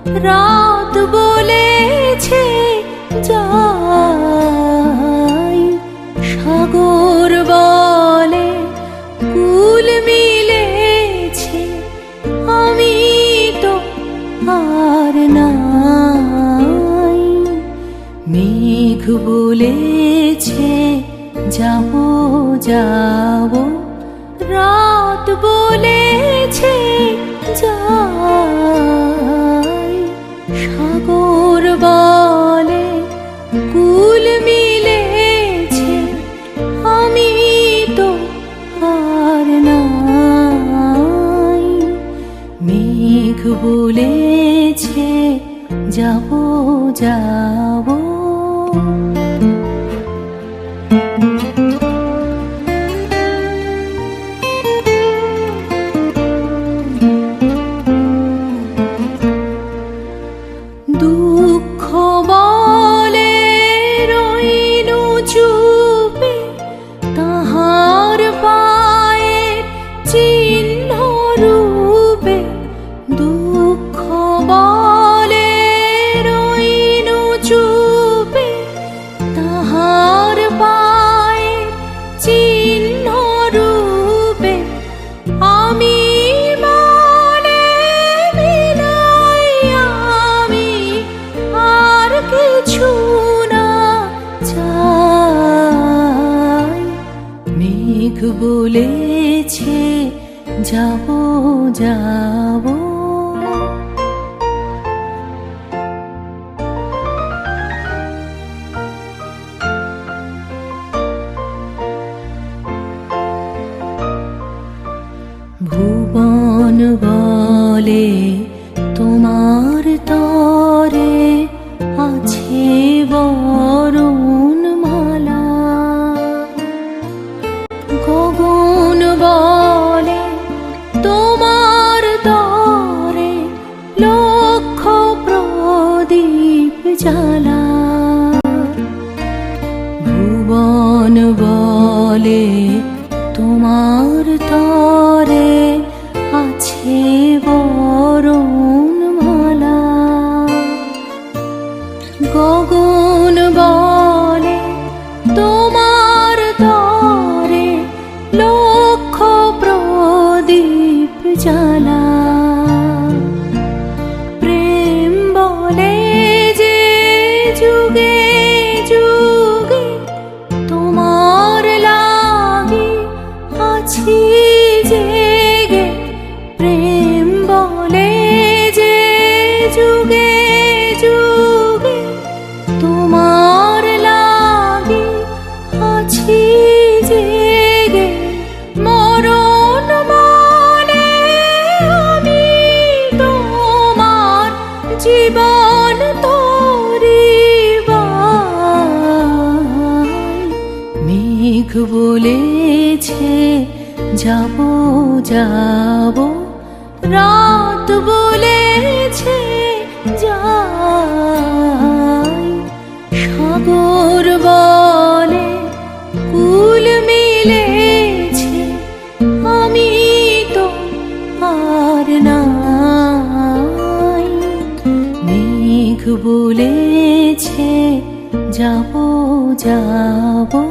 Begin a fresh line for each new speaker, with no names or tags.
রাত বলেছে যাই, সাগর বলে কুল মিলেছে, আমি তো আর নাই। মেঘ বলেছে যাবো যাবো, রাত বলেছে যাই, সাগর বলে কুল মিলেছে, আমি তো আর নাই। মেঘ বলেছে যাবো যাবো। দুঃখ বলে রইনু চুপে, তাহার পায়ের চিহ্ন রূপে। দুঃখ বলে রইনু চুপে, তাহার পায়ের চিহ্ন রূপে। আমি মনে মিলাই আমি আর কিছু না চাই। মেঘ বলেছে যাবো যাবো। ভুবন বলে তোমার তরে আছে বরণ মালা। গগন বলে তোমার তরে লক্ষ প্রদীপ জ্বালা। ভুবন বলে তোমার তরে আছে বরণ মালা। গগন বলে তোমার তরে লক্ষ প্রদীপ জ্বালা। প্রেম বলে যে যুগে যুগে তোমার লাগি আছি জেগে। প্রেম বলে যে যুগে যুগে তোমার লাগি আছি জেগে। মরণ বলে আমি তোমার জীবন তরিবাই। মেঘ বলেছে যাবো যাবো, রাত বলেছে যাই, সাগর বলে কুল মিলেছে, আমি তো আর নাই। মেঘ বলেছে যাবো যাবো।